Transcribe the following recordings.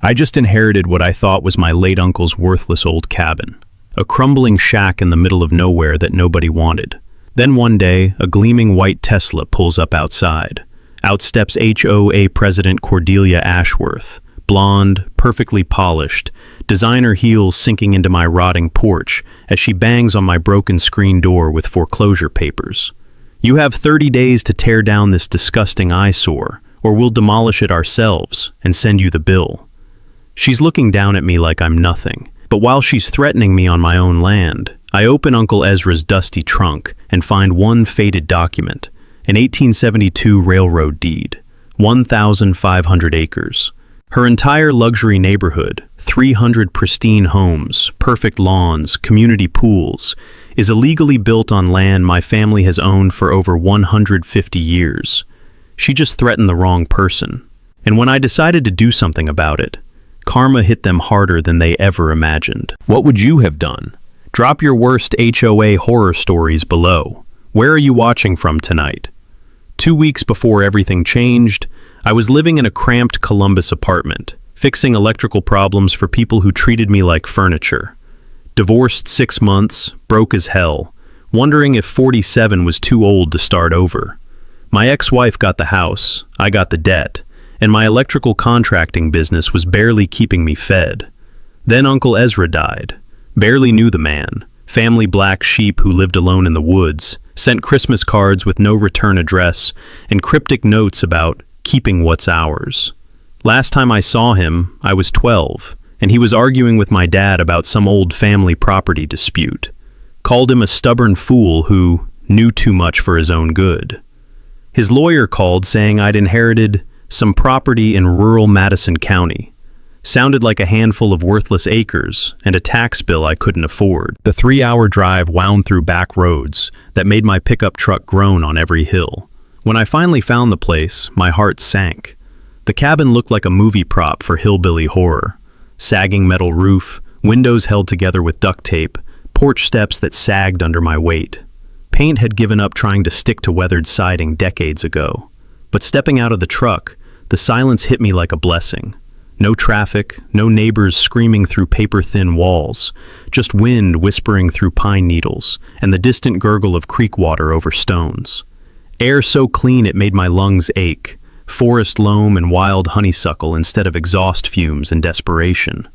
I just inherited what I thought was my late uncle's worthless old cabin, a crumbling shack in the middle of nowhere that nobody wanted. Then one day, a gleaming white Tesla pulls up outside. Out steps HOA President Cordelia Ashworth, blonde, perfectly polished, designer heels sinking into my rotting porch as she bangs on my broken screen door with foreclosure papers. "You have 30 days to tear down this disgusting eyesore, or we'll demolish it ourselves and send you the bill." She's looking down at me like I'm nothing, but while she's threatening me on my own land, I open Uncle Ezra's dusty trunk and find one faded document, an 1872 railroad deed, 1,500 acres. Her entire luxury neighborhood, 300 pristine homes, perfect lawns, community pools, is illegally built on land my family has owned for over 150 years. She just threatened the wrong person. And when I decided to do something about it, karma hit them harder than they ever imagined. What would you have done? Drop your worst HOA horror stories below. Where are you watching from tonight? 2 weeks before everything changed, I was living in a cramped Columbus apartment, fixing electrical problems for people who treated me like furniture. Divorced 6 months, broke as hell, wondering if 47 was too old to start over. My ex-wife got the house, I got the debt, and my electrical contracting business was barely keeping me fed. Then Uncle Ezra died. Barely knew the man. Family black sheep who lived alone in the woods, sent Christmas cards with no return address, and cryptic notes about keeping what's ours. Last time I saw him, I was 12, and he was arguing with my dad about some old family property dispute. Called him a stubborn fool who knew too much for his own good. His lawyer called saying I'd inherited some property in rural Madison County. Sounded like a handful of worthless acres and a tax bill I couldn't afford. The 3-hour drive wound through back roads that made my pickup truck groan on every hill. When I finally found the place, my heart sank. The cabin looked like a movie prop for hillbilly horror. Sagging metal roof, windows held together with duct tape, porch steps that sagged under my weight. Paint had given up trying to stick to weathered siding decades ago. But stepping out of the truck, the silence hit me like a blessing. No traffic, no neighbors screaming through paper-thin walls, just wind whispering through pine needles and the distant gurgle of creek water over stones. Air so clean it made my lungs ache, forest loam and wild honeysuckle instead of exhaust fumes and desperation.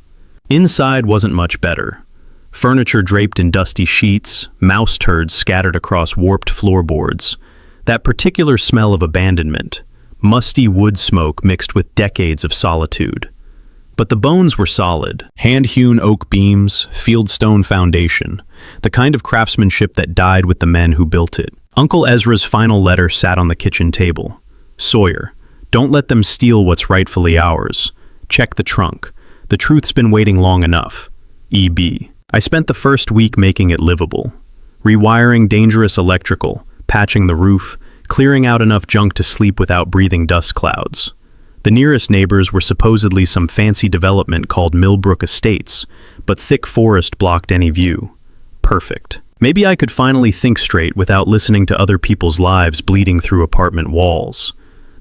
Inside wasn't much better. Furniture draped in dusty sheets, mouse turds scattered across warped floorboards. That particular smell of abandonment, musty wood smoke mixed with decades of solitude. But the bones were solid. Hand-hewn oak beams, fieldstone foundation, the kind of craftsmanship that died with the men who built it. Uncle Ezra's final letter sat on the kitchen table. "Sawyer, don't let them steal what's rightfully ours. Check the trunk. The truth's been waiting long enough. E.B." I spent the first week making it livable. Rewiring dangerous electrical, patching the roof, clearing out enough junk to sleep without breathing dust clouds. The nearest neighbors were supposedly some fancy development called Millbrook Estates, but thick forest blocked any view. Perfect. Maybe I could finally think straight without listening to other people's lives bleeding through apartment walls.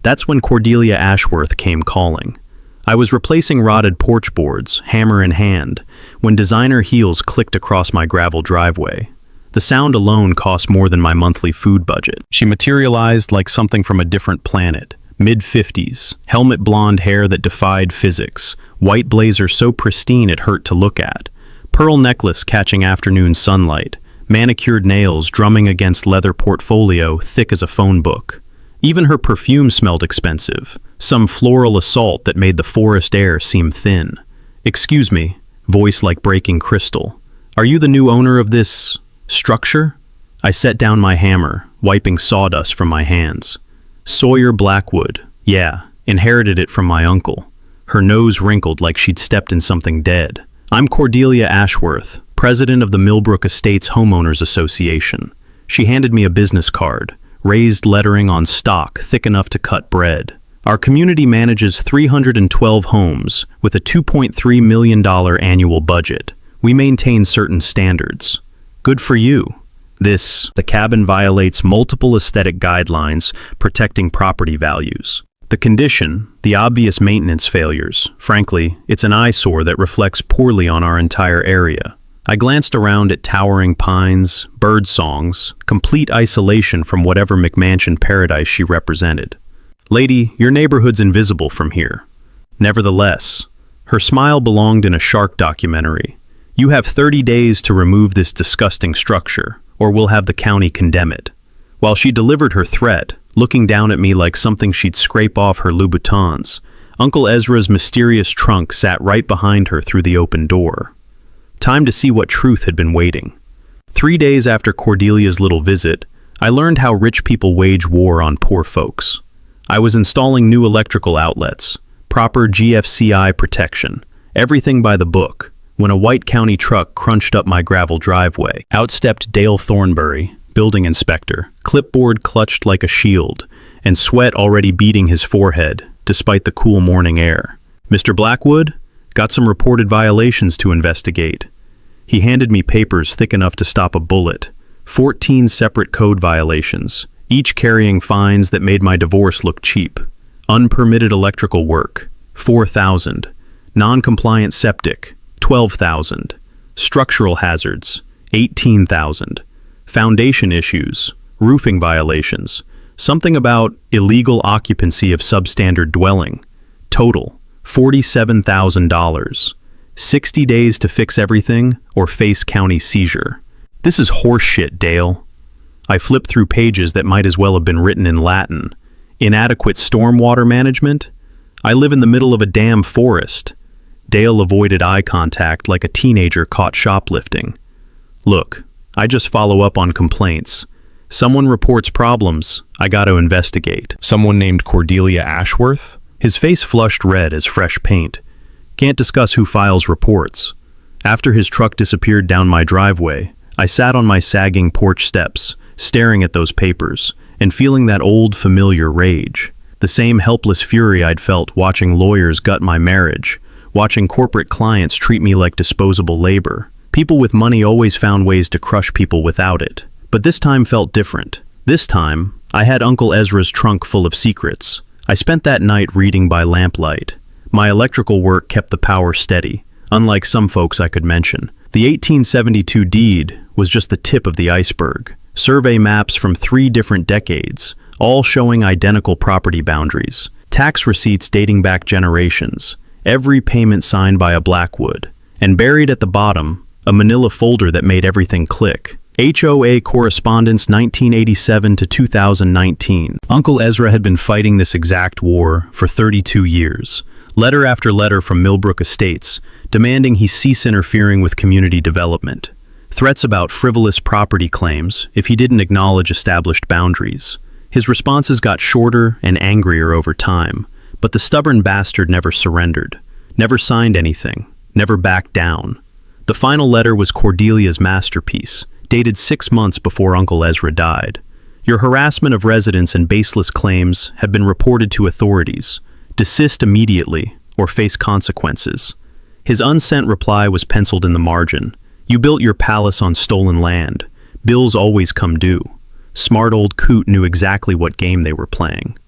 That's when Cordelia Ashworth came calling. I was replacing rotted porch boards, hammer in hand, when designer heels clicked across my gravel driveway. The sound alone cost more than my monthly food budget. She materialized like something from a different planet. Mid-50s, helmet blonde hair that defied physics, white blazer so pristine it hurt to look at, pearl necklace catching afternoon sunlight, manicured nails drumming against leather portfolio thick as a phone book. Even her perfume smelled expensive, some floral assault that made the forest air seem thin. "Excuse me," voice like breaking crystal. "Are you the new owner of this structure?" I set down my hammer, wiping sawdust from my hands. "Sawyer Blackwood, yeah, inherited it from my uncle." Her nose wrinkled like she'd stepped in something dead. "I'm Cordelia Ashworth, president of the Millbrook Estates Homeowners Association." She handed me a business card, raised lettering on stock thick enough to cut bread. "Our community manages 312 homes with a $2.3 million annual budget. We maintain certain standards." Good for you. The cabin violates multiple aesthetic guidelines protecting property values. The condition, the obvious maintenance failures, frankly, it's an eyesore that reflects poorly on our entire area. I glanced around at towering pines, bird songs, complete isolation from whatever McMansion paradise she represented. Lady, your neighborhood's invisible from here. Nevertheless, her smile belonged in a shark documentary. You have 30 days to remove this disgusting structure, or we'll have the county condemn it. While she delivered her threat, looking down at me like something she'd scrape off her Louboutins, Uncle Ezra's mysterious trunk sat right behind her through the open door. Time to see what truth had been waiting. 3 days after Cordelia's little visit, I learned how rich people wage war on poor folks. I was installing new electrical outlets, proper GFCI protection, everything by the book, when a white county truck crunched up my gravel driveway. Out stepped Dale Thornbury, building inspector, clipboard clutched like a shield, and sweat already beading his forehead, despite the cool morning air. Mr. Blackwood? Got some reported violations to investigate. He handed me papers thick enough to stop a bullet. 14 separate code violations, each carrying fines that made my divorce look cheap. Unpermitted electrical work, 4,000. Non-compliant septic, 12,000. Structural hazards, 18,000. Foundation issues, roofing violations, something about illegal occupancy of substandard dwelling. Total, $47,000. 60 days to fix everything or face county seizure. This is horseshit, Dale. I flipped through pages that might as well have been written in Latin. Inadequate stormwater management? I live in the middle of a damn forest. Dale avoided eye contact like a teenager caught shoplifting. Look, I just follow up on complaints. Someone reports problems, I gotta investigate. Someone named Cordelia Ashworth? His face flushed red as fresh paint. Can't discuss who files reports. After his truck disappeared down my driveway, I sat on my sagging porch steps, staring at those papers, and feeling that old familiar rage. The same helpless fury I'd felt watching lawyers gut my marriage, watching corporate clients treat me like disposable labor. People with money always found ways to crush people without it. But this time felt different. This time, I had Uncle Ezra's trunk full of secrets. I spent that night reading by lamplight. My electrical work kept the power steady, unlike some folks I could mention. The 1872 deed was just the tip of the iceberg. Survey maps from 3 different decades, all showing identical property boundaries. Tax receipts dating back generations. Every payment signed by a Blackwood. And buried at the bottom, a manila folder that made everything click. HOA correspondence 1987 to 2019. Uncle Ezra had been fighting this exact war for 32 years. Letter after letter from Millbrook Estates, demanding he cease interfering with community development. Threats about frivolous property claims if he didn't acknowledge established boundaries. His responses got shorter and angrier over time, but the stubborn bastard never surrendered, never signed anything, never backed down. The final letter was Cordelia's masterpiece, dated 6 months before Uncle Ezra died. Your harassment of residents and baseless claims have been reported to authorities. Desist immediately or face consequences. His unsent reply was penciled in the margin. You built your palace on stolen land. Bills always come due. Smart old coot knew exactly what game they were playing.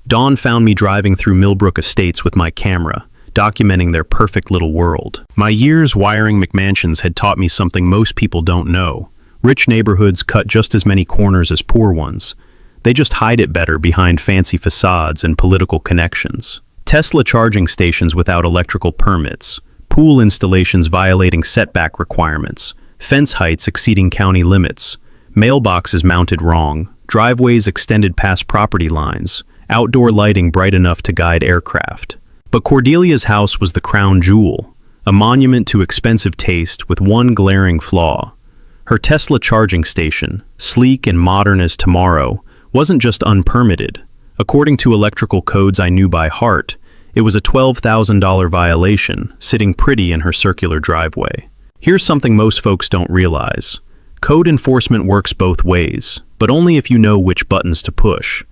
Dawn found me driving through Millbrook Estates with my camera, documenting their perfect little world. My years wiring McMansions had taught me something most people don't know. Rich neighborhoods cut just as many corners as poor ones. They just hide it better behind fancy facades and political connections. Tesla charging stations without electrical permits, pool installations violating setback requirements, fence heights exceeding county limits, mailboxes mounted wrong, driveways extended past property lines, outdoor lighting bright enough to guide aircraft. But Cordelia's house was the crown jewel, a monument to expensive taste with one glaring flaw. Her Tesla charging station, sleek and modern as tomorrow, wasn't just unpermitted. According to electrical codes I knew by heart, it was a $12,000 violation, sitting pretty in her circular driveway. Here's something most folks don't realize. Code enforcement works both ways, but only if you know which buttons to push.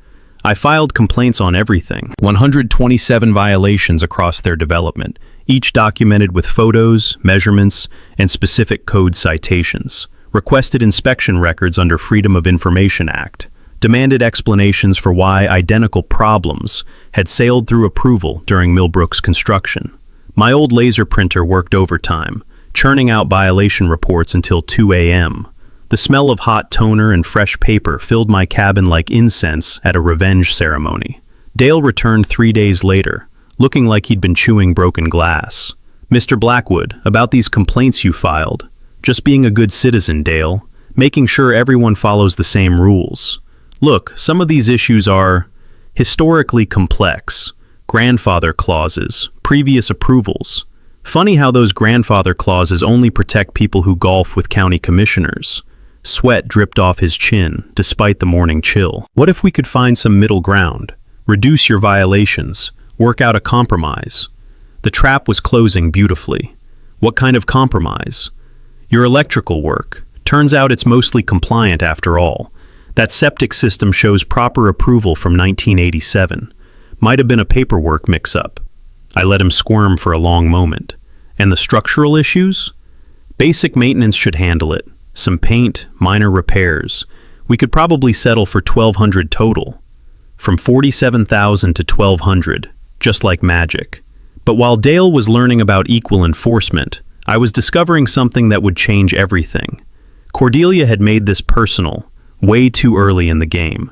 I filed complaints on everything, 127 violations across their development, each documented with photos, measurements, and specific code citations. Requested inspection records under Freedom of Information Act. demanded explanations for why identical problems had sailed through approval during Millbrook's construction. My old laser printer worked overtime, churning out violation reports until 2 a.m. The smell of hot toner and fresh paper filled my cabin like incense at a revenge ceremony. Dale returned 3 days later, looking like he'd been chewing broken glass. "Mr. Blackwood, about these complaints you filed. Just being a good citizen, Dale. Making sure everyone follows the same rules. Look, some of these issues are historically complex. Grandfather clauses, previous approvals. Funny how those grandfather clauses only protect people who golf with county commissioners." Sweat dripped off his chin, despite the morning chill. "What if we could find some middle ground? Reduce your violations, work out a compromise." The trap was closing beautifully. "What kind of compromise?" "Your electrical work. Turns out it's mostly compliant after all. That septic system shows proper approval from 1987. Might have been a paperwork mix-up." I let him squirm for a long moment. "And the structural issues?" "Basic maintenance should handle it. Some paint, minor repairs. We could probably settle for $1,200 total." From $47,000 to $1,200, just like magic. But while Dale was learning about equal enforcement, I was discovering something that would change everything. Cordelia had made this personal, way too early in the game.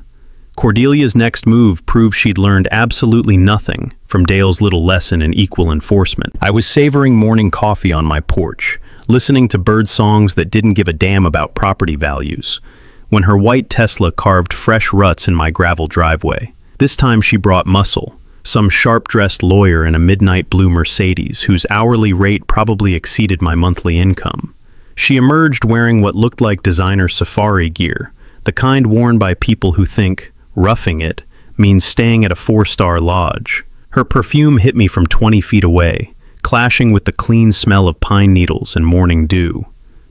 Cordelia's next move proved she'd learned absolutely nothing from Dale's little lesson in equal enforcement. I was savoring morning coffee on my porch, listening to bird songs that didn't give a damn about property values, when her white Tesla carved fresh ruts in my gravel driveway. This time she brought muscle, some sharp-dressed lawyer in a midnight blue Mercedes whose hourly rate probably exceeded my monthly income. She emerged wearing what looked like designer safari gear, the kind worn by people who think roughing it means staying at a 4-star lodge. Her perfume hit me from 20 feet away, clashing with the clean smell of pine needles and morning dew.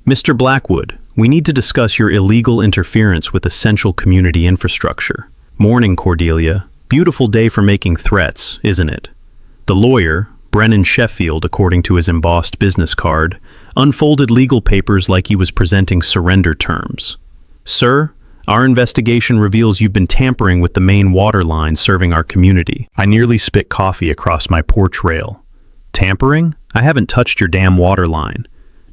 "Mr. Blackwood, we need to discuss your illegal interference with essential community infrastructure." "Morning, Cordelia. Beautiful day for making threats, isn't it?" The lawyer, Brennan Sheffield according to his embossed business card, unfolded legal papers like he was presenting surrender terms. "Sir, our investigation reveals you've been tampering with the main water line serving our community." I nearly spit coffee across my porch rail. "Tampering? I haven't touched your damn water line."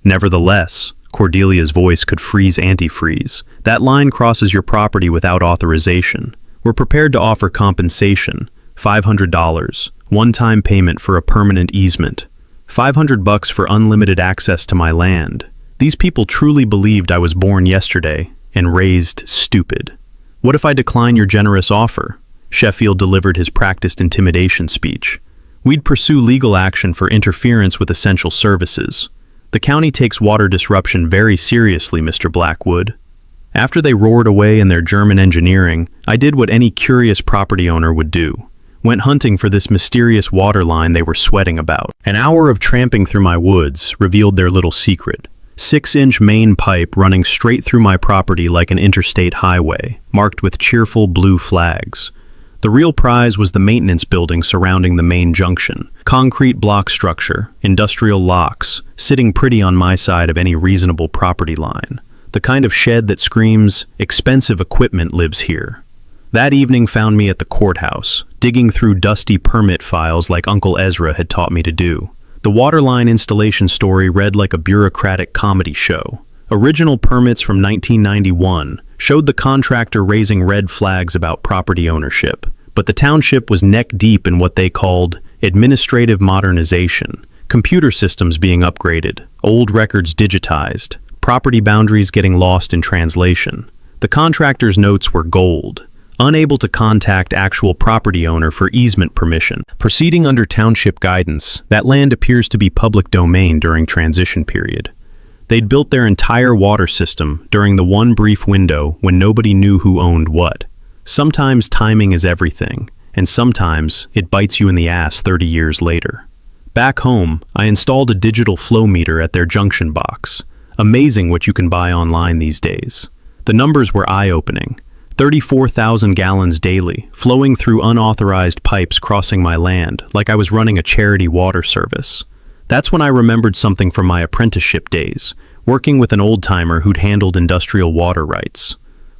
"Nevertheless," Cordelia's voice could freeze antifreeze, "that line crosses your property without authorization. We're prepared to offer compensation, $500, one-time payment for a permanent easement, $500 for unlimited access to my land. These people truly believed I was born yesterday and raised stupid." "What if I decline your generous offer?" Sheffield delivered his practiced intimidation speech. "We'd pursue legal action for interference with essential services. The county takes water disruption very seriously, Mr. Blackwood." After they roared away in their German engineering, I did what any curious property owner would do. Went hunting for this mysterious water line they were sweating about. An hour of tramping through my woods revealed their little secret. 6-inch main pipe running straight through my property like an interstate highway, marked with cheerful blue flags. The real prize was the maintenance building surrounding the main junction. Concrete block structure, industrial locks, sitting pretty on my side of any reasonable property line. The kind of shed that screams, "Expensive equipment lives here." That evening found me at the courthouse, digging through dusty permit files like Uncle Ezra had taught me to do. The waterline installation story read like a bureaucratic comedy show. Original permits from 1991 showed the contractor raising red flags about property ownership, but the township was neck-deep in what they called administrative modernization, computer systems being upgraded, old records digitized, property boundaries getting lost in translation. The contractor's notes were gold, unable to contact actual property owner for easement permission. Proceeding under township guidance, that land appears to be public domain during transition period. They'd built their entire water system during the one brief window when nobody knew who owned what. Sometimes timing is everything, and sometimes it bites you in the ass 30 years later. Back home, I installed a digital flow meter at their junction box. Amazing what you can buy online these days. The numbers were eye-opening. 34,000 gallons daily, flowing through unauthorized pipes crossing my land, like I was running a charity water service. That's when I remembered something from my apprenticeship days, working with an old-timer who'd handled industrial water rights.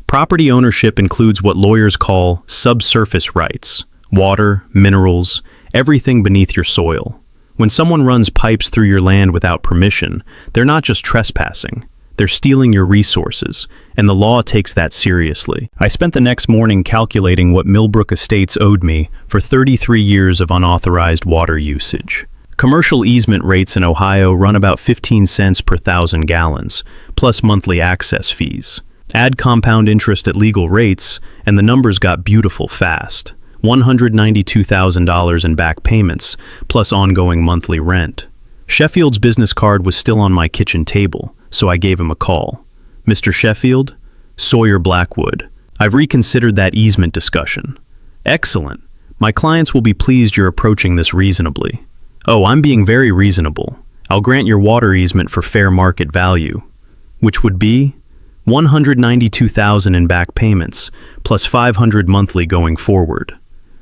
Property ownership includes what lawyers call subsurface rights: water, minerals, everything beneath your soil. When someone runs pipes through your land without permission, they're not just trespassing. They're stealing your resources, and the law takes that seriously. I spent the next morning calculating what Millbrook Estates owed me for 33 years of unauthorized water usage. Commercial easement rates in Ohio run about 15 cents per 1,000 gallons, plus monthly access fees. Add compound interest at legal rates, and the numbers got beautiful fast. $192,000 in back payments, plus ongoing monthly rent. Sheffield's business card was still on my kitchen table, so I gave him a call. "Mr. Sheffield? Sawyer Blackwood. I've reconsidered that easement discussion." "Excellent. My clients will be pleased you're approaching this reasonably." "Oh, I'm being very reasonable. I'll grant your water easement for fair market value." "Which would be?" $192,000 in back payments, plus $500 monthly going forward.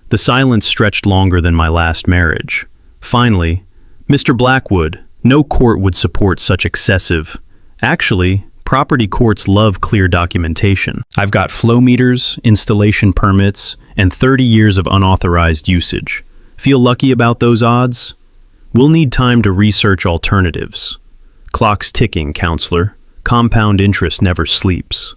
The silence stretched longer than my last marriage. Finally, "Mr. Blackwood, no court would support such excessive. Actually, property courts love clear documentation. I've got flow meters, installation permits, and 30 years of unauthorized usage. Feel lucky about those odds? We'll need time to research alternatives." "Clock's ticking, counselor. Compound interest never sleeps."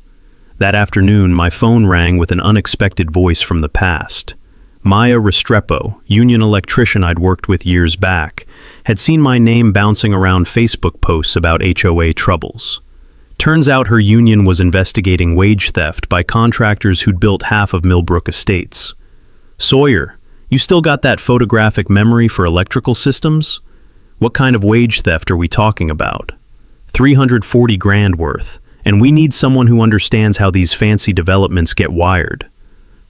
That afternoon, my phone rang with an unexpected voice from the past. Maya Restrepo, union electrician I'd worked with years back, had seen my name bouncing around Facebook posts about HOA troubles. Turns out her union was investigating wage theft by contractors who'd built half of Millbrook Estates. "Sawyer, you still got that photographic memory for electrical systems? What kind of wage theft are we talking about?" 340 grand worth, and we need someone who understands how these fancy developments get wired.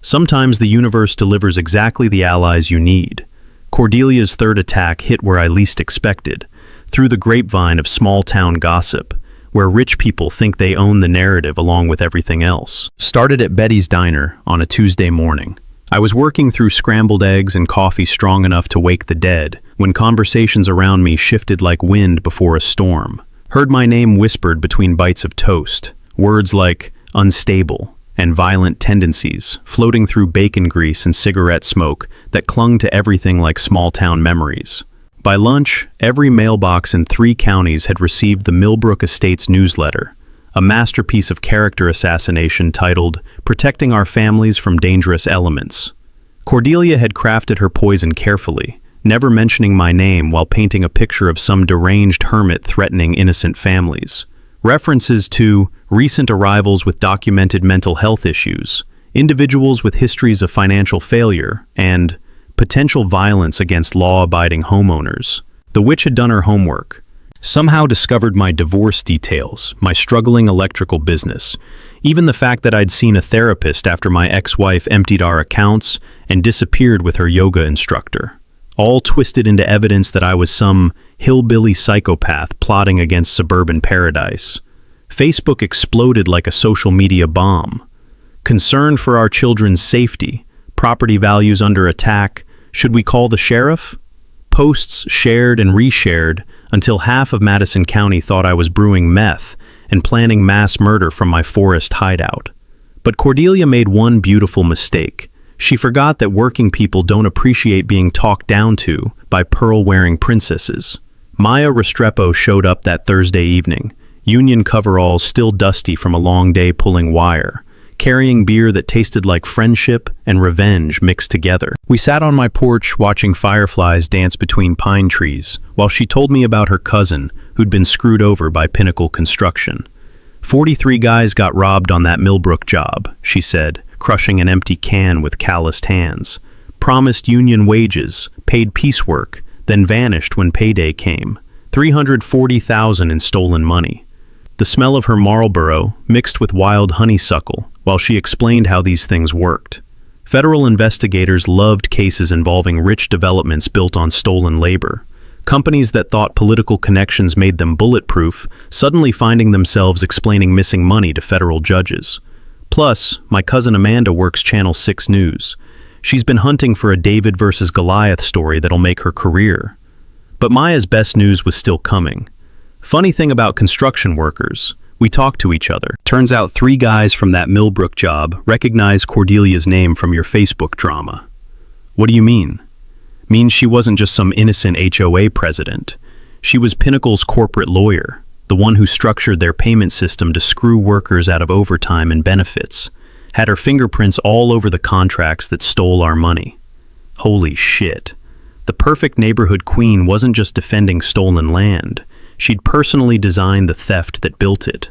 Sometimes the universe delivers exactly the allies you need. Cordelia's third attack hit where I least expected, through the grapevine of small-town gossip, where rich people think they own the narrative along with everything else. Started at Betty's Diner on a Tuesday morning. I was working through scrambled eggs and coffee strong enough to wake the dead, when conversations around me shifted like wind before a storm. Heard my name whispered between bites of toast, words like unstable and violent tendencies floating through bacon grease and cigarette smoke that clung to everything like small-town memories. By lunch, every mailbox in 3 counties had received the Millbrook Estates newsletter, a masterpiece of character assassination titled "Protecting Our Families from Dangerous Elements." Cordelia had crafted her poison carefully, never mentioning my name while painting a picture of some deranged hermit threatening innocent families. References to recent arrivals with documented mental health issues, individuals with histories of financial failure, and potential violence against law-abiding homeowners. The witch had done her homework. Somehow discovered my divorce details, my struggling electrical business, even the fact that I'd seen a therapist after my ex-wife emptied our accounts and disappeared with her yoga instructor. All twisted into evidence that I was some hillbilly psychopath plotting against suburban paradise. Facebook exploded like a social media bomb. Concerned for our children's safety, property values under attack, should we call the sheriff? Posts shared and reshared until half of Madison County thought I was brewing meth and planning mass murder from my forest hideout. But Cordelia made one beautiful mistake. She forgot that working people don't appreciate being talked down to by pearl-wearing princesses. Maya Restrepo showed up that Thursday evening, union coveralls still dusty from a long day pulling wire, carrying beer that tasted like friendship and revenge mixed together. We sat on my porch watching fireflies dance between pine trees while she told me about her cousin who'd been screwed over by Pinnacle Construction. 43 guys got robbed on that Millbrook job, she said, crushing an empty can with calloused hands. Promised union wages, paid piecework, then vanished when payday came. $340,000 in stolen money. The smell of her Marlboro mixed with wild honeysuckle while she explained how these things worked. Federal investigators loved cases involving rich developments built on stolen labor. Companies that thought political connections made them bulletproof, suddenly finding themselves explaining missing money to federal judges. Plus, my cousin Amanda works Channel 6 News. She's been hunting for a David versus Goliath story that'll make her career. But Maya's best news was still coming. Funny thing about construction workers, We talked to each other. Turns out 3 guys from that Millbrook job recognized Cordelia's name from your Facebook drama. What do you mean? Means she wasn't just some innocent HOA president. She was Pinnacle's corporate lawyer, the one who structured their payment system to screw workers out of overtime and benefits. Had her fingerprints all over the contracts that stole our money. Holy shit. The perfect neighborhood queen wasn't just defending stolen land. She'd personally designed the theft that built it.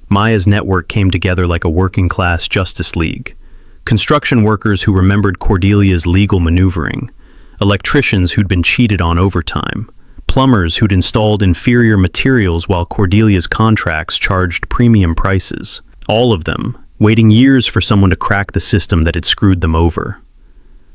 Maya's network came together like a working-class Justice League. Construction workers who remembered Cordelia's legal maneuvering. Electricians who'd been cheated on overtime. Plumbers who'd installed inferior materials while Cordelia's contracts charged premium prices. All of them, waiting years for someone to crack the system that had screwed them over.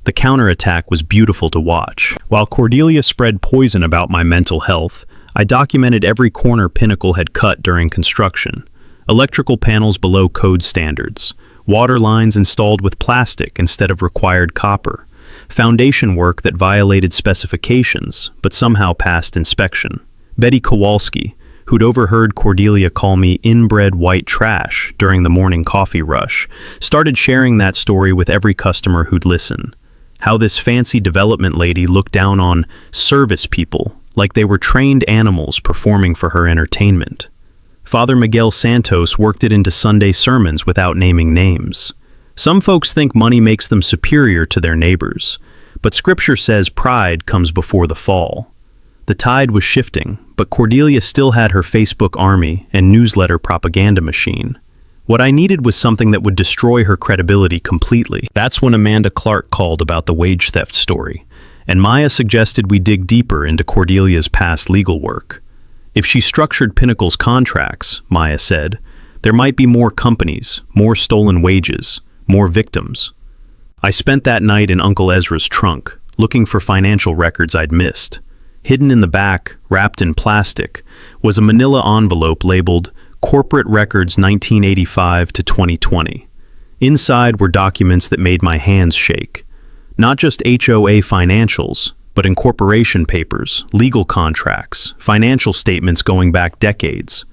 The counterattack was beautiful to watch. While Cordelia spread poison about my mental health, I documented every corner Pinnacle had cut during construction. Electrical panels below code standards. Water lines installed with plastic instead of required copper. Foundation work that violated specifications, but somehow passed inspection. Betty Kowalski, who'd overheard Cordelia call me inbred white trash during the morning coffee rush, started sharing that story with every customer who'd listen. How this fancy development lady looked down on service people like they were trained animals performing for her entertainment. Father Miguel Santos worked it into Sunday sermons without naming names. Some folks think money makes them superior to their neighbors, but Scripture says pride comes before the fall. The tide was shifting, but Cordelia still had her Facebook army and newsletter propaganda machine. What I needed was something that would destroy her credibility completely. That's when Amanda Clark called about the wage theft story, and Maya suggested we dig deeper into Cordelia's past legal work. If she structured Pinnacle's contracts, Maya said, there might be more companies, more stolen wages, more victims. I spent that night in Uncle Ezra's trunk, looking for financial records I'd missed. Hidden in the back, wrapped in plastic, was a manila envelope labeled Corporate Records 1985 to 2020. Inside were documents that made my hands shake. Not just HOA financials, but incorporation papers, legal contracts, financial statements going back decades.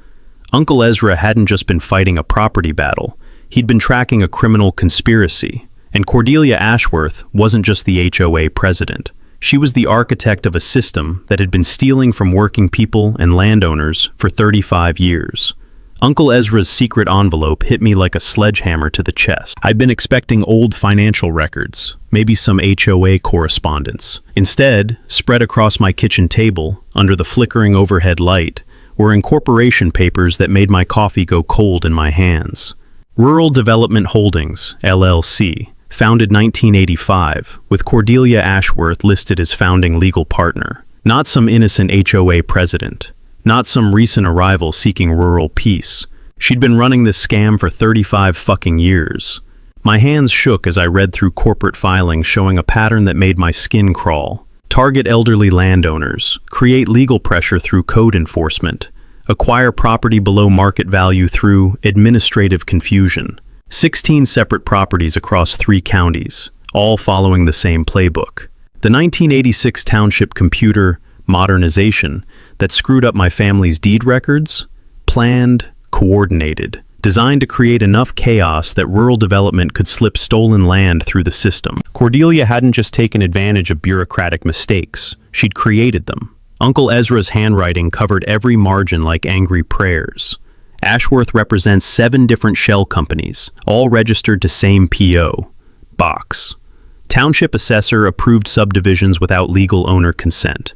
Uncle Ezra hadn't just been fighting a property battle, he'd been tracking a criminal conspiracy. And Cordelia Ashworth wasn't just the HOA president. She was the architect of a system that had been stealing from working people and landowners for 35 years. Uncle Ezra's secret envelope hit me like a sledgehammer to the chest. I'd been expecting old financial records, maybe some HOA correspondence. Instead, spread across my kitchen table, under the flickering overhead light, were incorporation papers that made my coffee go cold in my hands. Rural Development Holdings, LLC, founded 1985, with Cordelia Ashworth listed as founding legal partner. Not some innocent HOA president. Not some recent arrival seeking rural peace. She'd been running this scam for 35 fucking years. My hands shook as I read through corporate filings showing a pattern that made my skin crawl. Target elderly landowners, create legal pressure through code enforcement, acquire property below market value through administrative confusion. 16 separate properties across 3 counties, all following the same playbook. The 1986 township computer modernization that screwed up my family's deed records, planned, coordinated, designed to create enough chaos that rural development could slip stolen land through the system. Cordelia hadn't just taken advantage of bureaucratic mistakes, she'd created them. Uncle Ezra's handwriting covered every margin like angry prayers. Ashworth represents 7 different shell companies, all registered to same P.O. Box. Township assessor approved subdivisions without legal owner consent.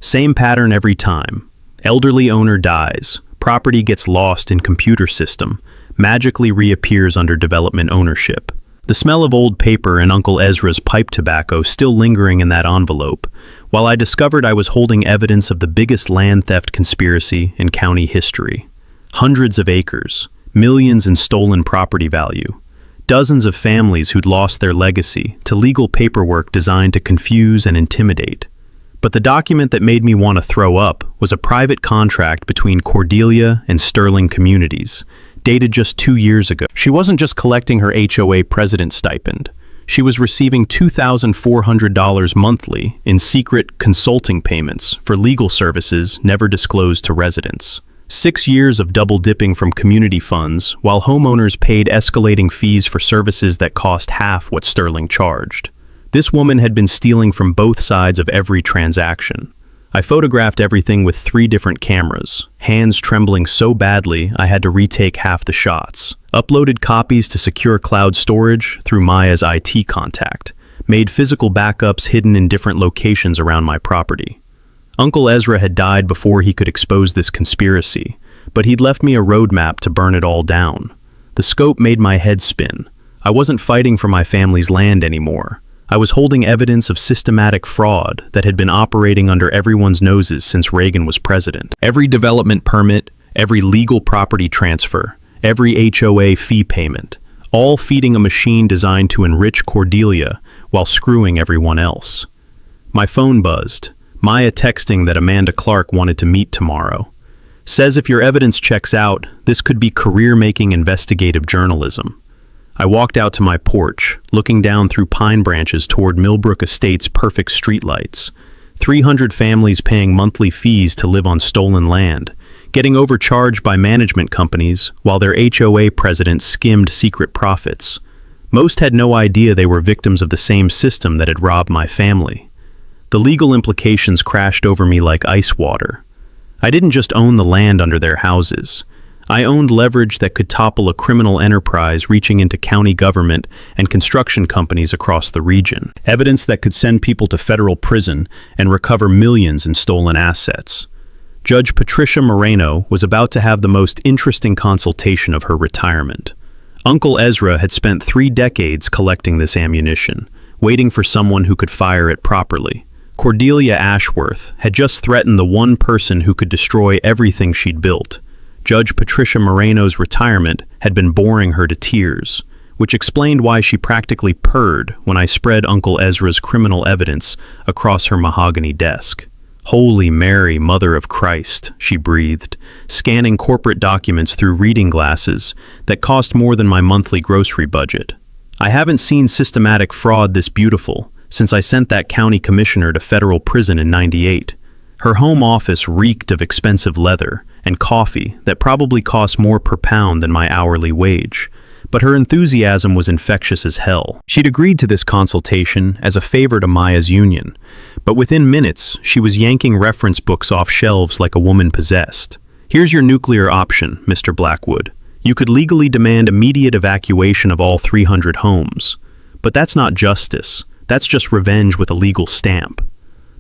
Same pattern every time. Elderly owner dies. Property gets lost in computer system. Magically reappears under development ownership. The smell of old paper and Uncle Ezra's pipe tobacco still lingering in that envelope, while I discovered I was holding evidence of the biggest land theft conspiracy in county history. Hundreds of acres, millions in stolen property value, dozens of families who'd lost their legacy to legal paperwork designed to confuse and intimidate. But the document that made me want to throw up was a private contract between Cordelia and Sterling Communities, dated just 2 years ago. She wasn't just collecting her HOA president stipend. She was receiving $2,400 monthly in secret consulting payments for legal services never disclosed to residents. 6 years of double-dipping from community funds, while homeowners paid escalating fees for services that cost half what Sterling charged. This woman had been stealing from both sides of every transaction. I photographed everything with 3 different cameras, hands trembling so badly I had to retake half the shots, uploaded copies to secure cloud storage through Maya's IT contact, made physical backups hidden in different locations around my property. Uncle Ezra had died before he could expose this conspiracy, but he'd left me a roadmap to burn it all down. The scope made my head spin. I wasn't fighting for my family's land anymore. I was holding evidence of systematic fraud that had been operating under everyone's noses since Reagan was president. Every development permit, every legal property transfer, every HOA fee payment, all feeding a machine designed to enrich Cordelia while screwing everyone else. My phone buzzed. Maya texting that Amanda Clark wanted to meet tomorrow. Says if your evidence checks out, this could be career-making investigative journalism. I walked out to my porch, looking down through pine branches toward Millbrook Estate's perfect streetlights. 300 families paying monthly fees to live on stolen land, getting overcharged by management companies while their HOA president skimmed secret profits. Most had no idea they were victims of the same system that had robbed my family. The legal implications crashed over me like ice water. I didn't just own the land under their houses. I owned leverage that could topple a criminal enterprise reaching into county government and construction companies across the region. Evidence that could send people to federal prison and recover millions in stolen assets. Judge Patricia Moreno was about to have the most interesting consultation of her retirement. Uncle Ezra had spent 3 decades collecting this ammunition, waiting for someone who could fire it properly. Cordelia Ashworth had just threatened the one person who could destroy everything she'd built. Judge Patricia Moreno's retirement had been boring her to tears, which explained why she practically purred when I spread Uncle Ezra's criminal evidence across her mahogany desk. "Holy Mary, Mother of Christ," she breathed, scanning corporate documents through reading glasses that cost more than my monthly grocery budget. I haven't seen systematic fraud this beautiful since I sent that county commissioner to federal prison in '98. Her home office reeked of expensive leather and coffee that probably cost more per pound than my hourly wage, but her enthusiasm was infectious as hell. She'd agreed to this consultation as a favor to Maya's union, but within minutes, she was yanking reference books off shelves like a woman possessed. "Here's your nuclear option, Mr. Blackwood. You could legally demand immediate evacuation of all 300 homes. But that's not justice. That's just revenge with a legal stamp."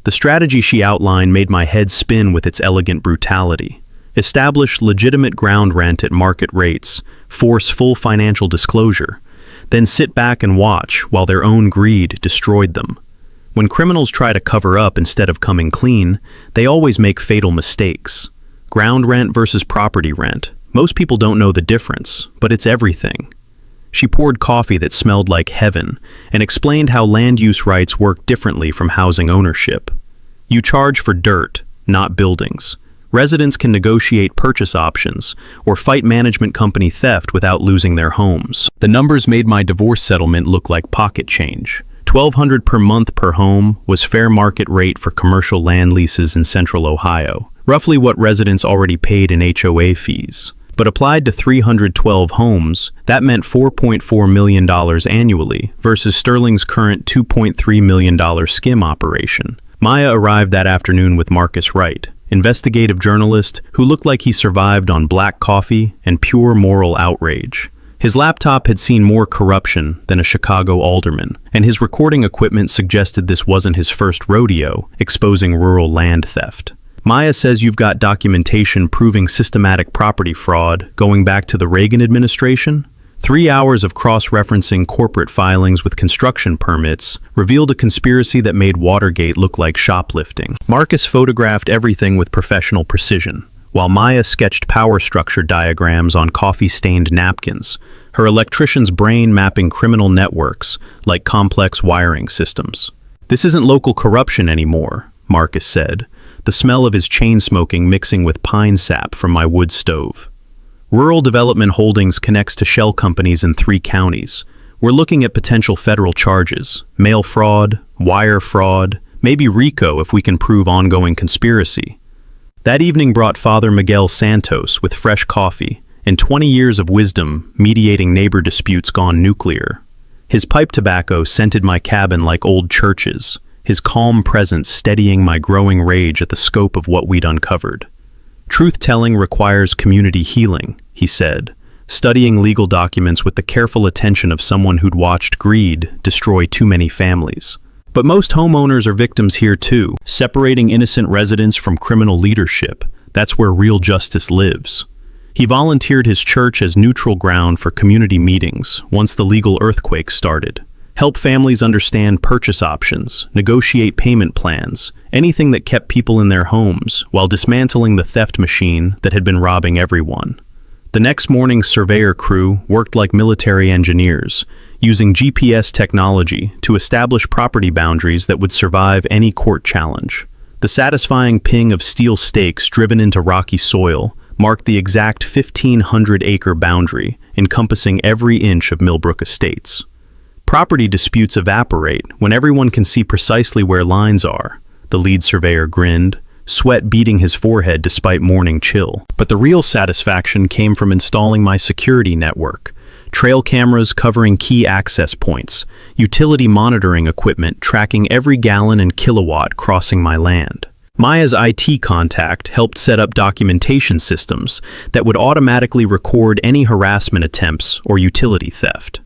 The strategy she outlined made my head spin with its elegant brutality. Establish legitimate ground rent at market rates, force full financial disclosure, then sit back and watch while their own greed destroyed them. When criminals try to cover up instead of coming clean, they always make fatal mistakes. Ground rent versus property rent. Most people don't know the difference, but it's everything. She poured coffee that smelled like heaven and explained how land use rights work differently from housing ownership. You charge for dirt, not buildings. Residents can negotiate purchase options or fight management company theft without losing their homes. The numbers made my divorce settlement look like pocket change. $1,200 per month per home was fair market rate for commercial land leases in central Ohio, roughly what residents already paid in HOA fees. But applied to 312 homes, that meant $4.4 million annually versus Sterling's current $2.3 million skim operation. Maya arrived that afternoon with Marcus Wright, investigative journalist who looked like he survived on black coffee and pure moral outrage. His laptop had seen more corruption than a Chicago alderman, and his recording equipment suggested this wasn't his first rodeo exposing rural land theft. Maya says you've got documentation proving systematic property fraud going back to the Reagan administration? 3 hours of cross-referencing corporate filings with construction permits revealed a conspiracy that made Watergate look like shoplifting. Marcus photographed everything with professional precision, while Maya sketched power structure diagrams on coffee-stained napkins, her electrician's brain mapping criminal networks like complex wiring systems. "This isn't local corruption anymore," Marcus said, the smell of his chain smoking mixing with pine sap from my wood stove. "Rural Development Holdings connects to shell companies in 3 counties. We're looking at potential federal charges, mail fraud, wire fraud, maybe RICO if we can prove ongoing conspiracy." That evening brought Father Miguel Santos with fresh coffee and 20 years of wisdom mediating neighbor disputes gone nuclear. His pipe tobacco scented my cabin like old churches, his calm presence steadying my growing rage at the scope of what we'd uncovered. Truth-telling requires community healing, he said, studying legal documents with the careful attention of someone who'd watched greed destroy too many families. But most homeowners are victims here too. Separating innocent residents from criminal leadership, that's where real justice lives. He volunteered his church as neutral ground for community meetings once the legal earthquake started. Help families understand purchase options, negotiate payment plans, anything that kept people in their homes while dismantling the theft machine that had been robbing everyone. The next morning's surveyor crew worked like military engineers, using GPS technology to establish property boundaries that would survive any court challenge. The satisfying ping of steel stakes driven into rocky soil marked the exact 1,500-acre boundary encompassing every inch of Millbrook Estates. Property disputes evaporate when everyone can see precisely where lines are, the lead surveyor grinned, sweat beading his forehead despite morning chill. But the real satisfaction came from installing my security network. Trail cameras covering key access points, utility monitoring equipment tracking every gallon and kilowatt crossing my land. Maya's IT contact helped set up documentation systems that would automatically record any harassment attempts or utility theft.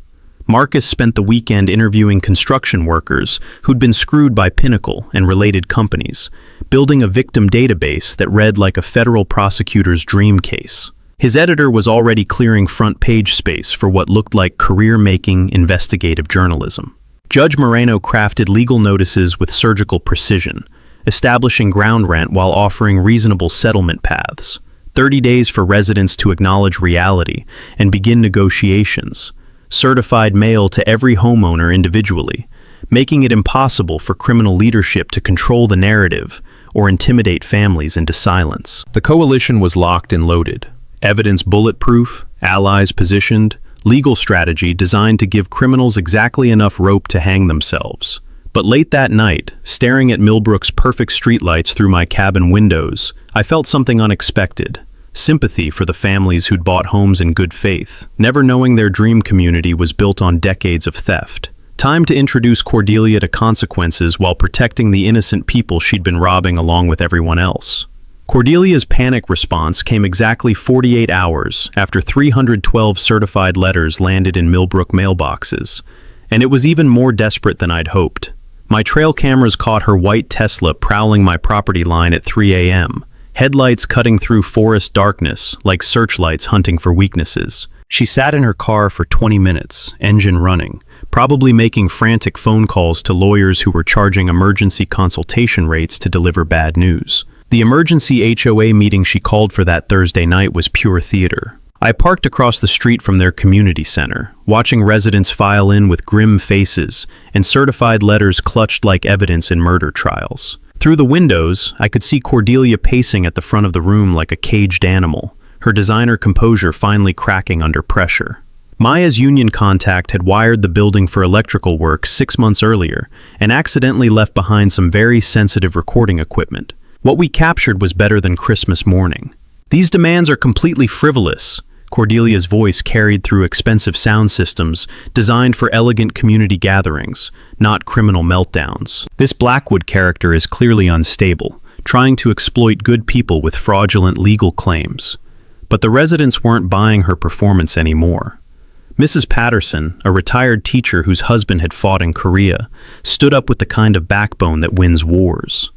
Marcus spent the weekend interviewing construction workers who'd been screwed by Pinnacle and related companies, building a victim database that read like a federal prosecutor's dream case. His editor was already clearing front page space for what looked like career-making investigative journalism. Judge Moreno crafted legal notices with surgical precision, establishing ground rent while offering reasonable settlement paths, 30 days for residents to acknowledge reality and begin negotiations, certified mail to every homeowner individually, making it impossible for criminal leadership to control the narrative or intimidate families into silence. The coalition was locked and loaded. Evidence bulletproof, allies positioned, legal strategy designed to give criminals exactly enough rope to hang themselves. But late that night, staring at Millbrook's perfect streetlights through my cabin windows, I felt something unexpected. Sympathy for the families who'd bought homes in good faith, never knowing their dream community was built on decades of theft. Time to introduce Cordelia to consequences while protecting the innocent people she'd been robbing along with everyone else. Cordelia's panic response came exactly 48 hours after 312 certified letters landed in Millbrook mailboxes, and it was even more desperate than I'd hoped. My trail cameras caught her white Tesla prowling my property line at 3 a.m., headlights cutting through forest darkness like searchlights hunting for weaknesses. She sat in her car for 20 minutes, engine running, probably making frantic phone calls to lawyers who were charging emergency consultation rates to deliver bad news. The emergency HOA meeting she called for that Thursday night was pure theater. I parked across the street from their community center, watching residents file in with grim faces and certified letters clutched like evidence in murder trials. Through the windows, I could see Cordelia pacing at the front of the room like a caged animal, her designer composure finally cracking under pressure. Maya's union contact had wired the building for electrical work 6 months earlier and accidentally left behind some very sensitive recording equipment. What we captured was better than Christmas morning. These demands are completely frivolous. Cordelia's voice carried through expensive sound systems designed for elegant community gatherings, not criminal meltdowns. This Blackwood character is clearly unstable, trying to exploit good people with fraudulent legal claims. But the residents weren't buying her performance anymore. Mrs. Patterson, a retired teacher whose husband had fought in Korea, stood up with the kind of backbone that wins wars.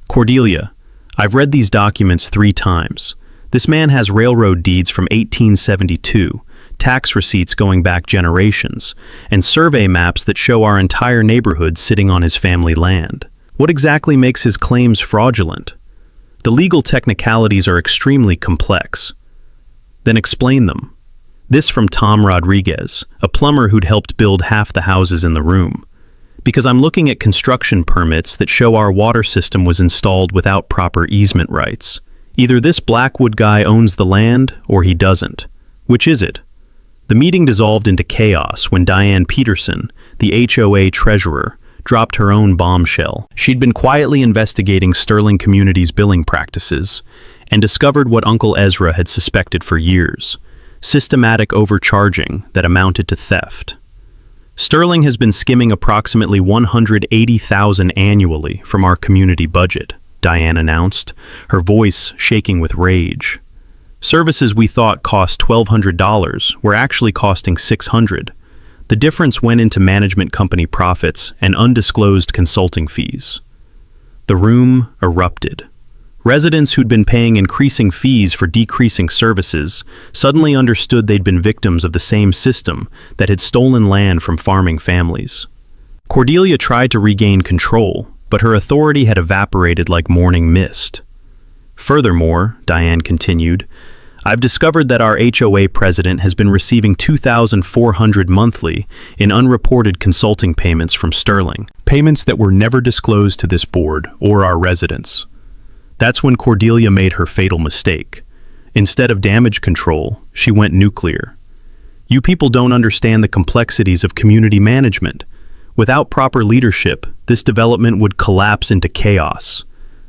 Cordelia, I've read these documents 3 times. This man has railroad deeds from 1872, tax receipts going back generations, and survey maps that show our entire neighborhood sitting on his family land. What exactly makes his claims fraudulent? The legal technicalities are extremely complex. Then explain them. This from Tom Rodriguez, a plumber who'd helped build half the houses in the room. Because I'm looking at construction permits that show our water system was installed without proper easement rights. Either this Blackwood guy owns the land, or he doesn't. Which is it? The meeting dissolved into chaos when Diane Peterson, the HOA treasurer, dropped her own bombshell. She'd been quietly investigating Sterling Community's billing practices and discovered what Uncle Ezra had suspected for years: systematic overcharging that amounted to theft. Sterling has been skimming approximately $180,000 annually from our community budget, Diane announced, her voice shaking with rage. Services we thought cost $1,200 were actually costing $600. The difference went into management company profits and undisclosed consulting fees. The room erupted. Residents who'd been paying increasing fees for decreasing services suddenly understood they'd been victims of the same system that had stolen land from farming families. Cordelia tried to regain control, but her authority had evaporated like morning mist. Furthermore, Diane continued, I've discovered that our HOA president has been receiving $2,400 monthly in unreported consulting payments from Sterling. Payments that were never disclosed to this board or our residents. That's when Cordelia made her fatal mistake. Instead of damage control, she went nuclear. You people don't understand the complexities of community management. Without proper leadership, this development would collapse into chaos.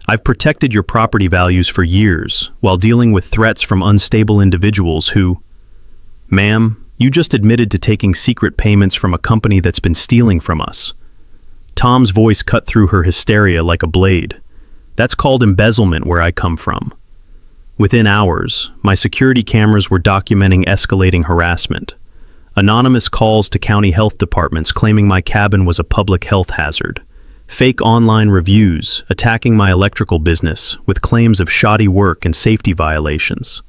I've protected your property values for years while dealing with threats from unstable individuals who... Ma'am, you just admitted to taking secret payments from a company that's been stealing from us. Tom's voice cut through her hysteria like a blade. That's called embezzlement where I come from. Within hours, my security cameras were documenting escalating harassment. Anonymous calls to county health departments claiming my cabin was a public health hazard. Fake online reviews attacking my electrical business with claims of shoddy work and safety violations.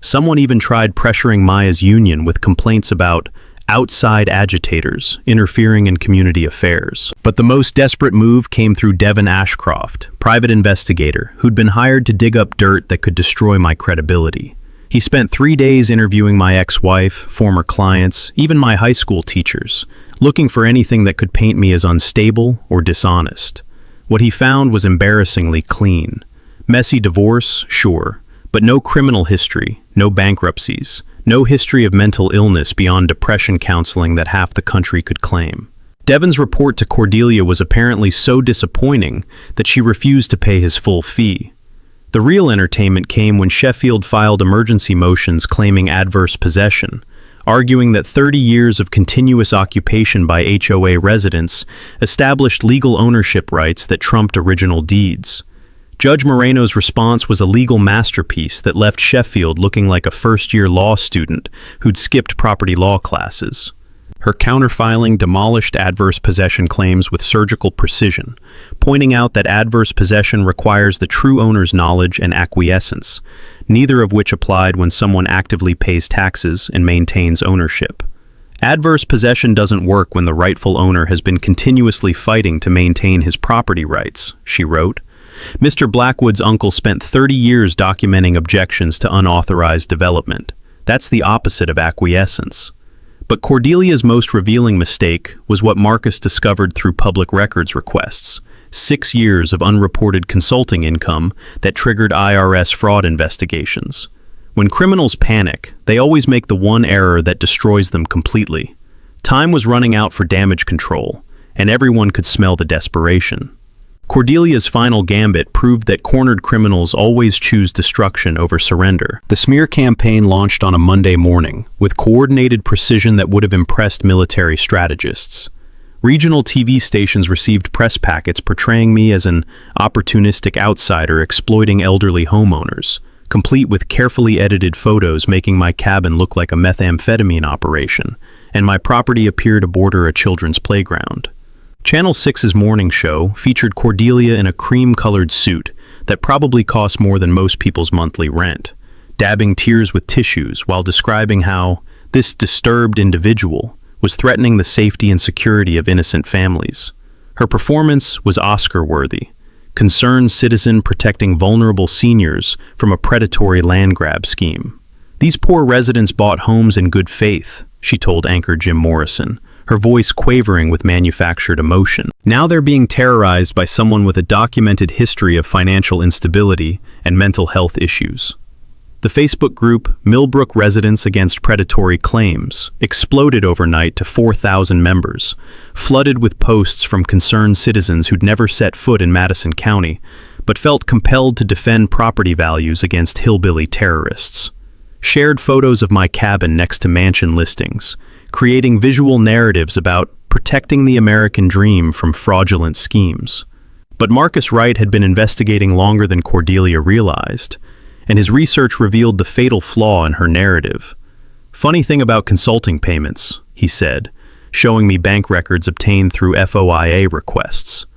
Someone even tried pressuring Maya's union with complaints about outside agitators interfering in community affairs. But the most desperate move came through Devin Ashcroft, private investigator, who'd been hired to dig up dirt that could destroy my credibility. He spent 3 days interviewing my ex-wife, former clients, even my high school teachers, looking for anything that could paint me as unstable or dishonest. What he found was embarrassingly clean. Messy divorce, sure, but no criminal history, no bankruptcies, no history of mental illness beyond depression counseling that half the country could claim. Devin's report to Cordelia was apparently so disappointing that she refused to pay his full fee. The real entertainment came when Sheffield filed emergency motions claiming adverse possession, arguing that 30 years of continuous occupation by HOA residents established legal ownership rights that trumped original deeds. Judge Moreno's response was a legal masterpiece that left Sheffield looking like a first-year law student who'd skipped property law classes. Her counterfiling demolished adverse possession claims with surgical precision, pointing out that adverse possession requires the true owner's knowledge and acquiescence, neither of which applied when someone actively pays taxes and maintains ownership. Adverse possession doesn't work when the rightful owner has been continuously fighting to maintain his property rights, she wrote. Mr. Blackwood's uncle spent 30 years documenting objections to unauthorized development. That's the opposite of acquiescence. But Cordelia's most revealing mistake was what Marcus discovered through public records requests: 6 years of unreported consulting income that triggered IRS fraud investigations. When criminals panic, they always make the one error that destroys them completely. Time was running out for damage control, and everyone could smell the desperation. Cordelia's final gambit proved that cornered criminals always choose destruction over surrender. The smear campaign launched on a Monday morning, with coordinated precision that would have impressed military strategists. Regional TV stations received press packets portraying me as an opportunistic outsider exploiting elderly homeowners, complete with carefully edited photos making my cabin look like a methamphetamine operation, and my property appear to border a children's playground. Channel 6's morning show featured Cordelia in a cream-colored suit that probably cost more than most people's monthly rent, dabbing tears with tissues while describing how this disturbed individual was threatening the safety and security of innocent families. Her performance was Oscar-worthy, concerned citizen protecting vulnerable seniors from a predatory land grab scheme. These poor residents bought homes in good faith, she told anchor Jim Morrison, her voice quavering with manufactured emotion. Now they're being terrorized by someone with a documented history of financial instability and mental health issues. The Facebook group Millbrook Residents Against Predatory Claims exploded overnight to 4,000 members, flooded with posts from concerned citizens who'd never set foot in Madison County, but felt compelled to defend property values against hillbilly terrorists. Shared photos of my cabin next to mansion listings, creating visual narratives about protecting the American dream from fraudulent schemes. But Marcus Wright had been investigating longer than Cordelia realized, and his research revealed the fatal flaw in her narrative. "Funny thing about consulting payments," he said, showing me bank records obtained through FOIA requests.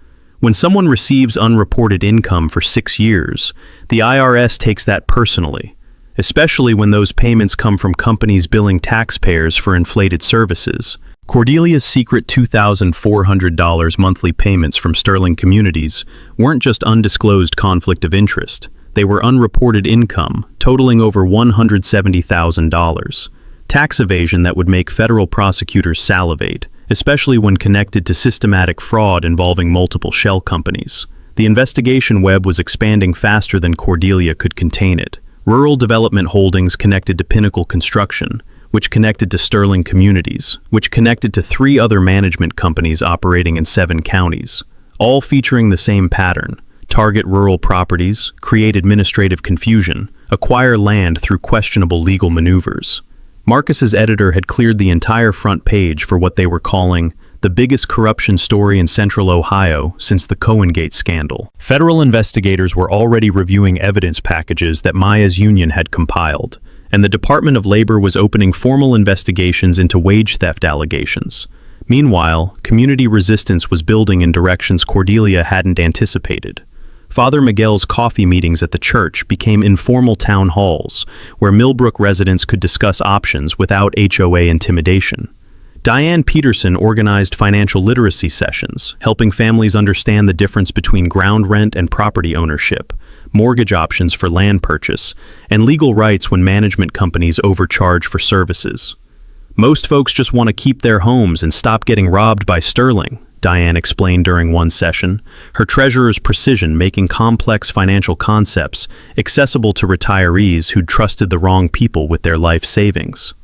"When someone receives unreported income for 6 years, the IRS takes that personally, especially when those payments come from companies billing taxpayers for inflated services." Cordelia's secret $2,400 monthly payments from Sterling Communities weren't just undisclosed conflict of interest. They were unreported income, totaling over $170,000. Tax evasion that would make federal prosecutors salivate, especially when connected to systematic fraud involving multiple shell companies. The investigation web was expanding faster than Cordelia could contain it. Rural Development Holdings connected to Pinnacle Construction, which connected to Sterling Communities, which connected to 3 other management companies operating in 7 counties, all featuring the same pattern: target rural properties, create administrative confusion, acquire land through questionable legal maneuvers. Marcus's editor had cleared the entire front page for what they were calling the biggest corruption story in Central Ohio since the Cohengate scandal. Federal investigators were already reviewing evidence packages that Maya's union had compiled, and the Department of Labor was opening formal investigations into wage theft allegations. Meanwhile, community resistance was building in directions Cordelia hadn't anticipated. Father Miguel's coffee meetings at the church became informal town halls, where Millbrook residents could discuss options without HOA intimidation. Diane Peterson organized financial literacy sessions, helping families understand the difference between ground rent and property ownership, mortgage options for land purchase, and legal rights when management companies overcharge for services. "Most folks just want to keep their homes and stop getting robbed by Sterling," Diane explained during one session, her treasurer's precision making complex financial concepts accessible to retirees who'd trusted the wrong people with their life savings.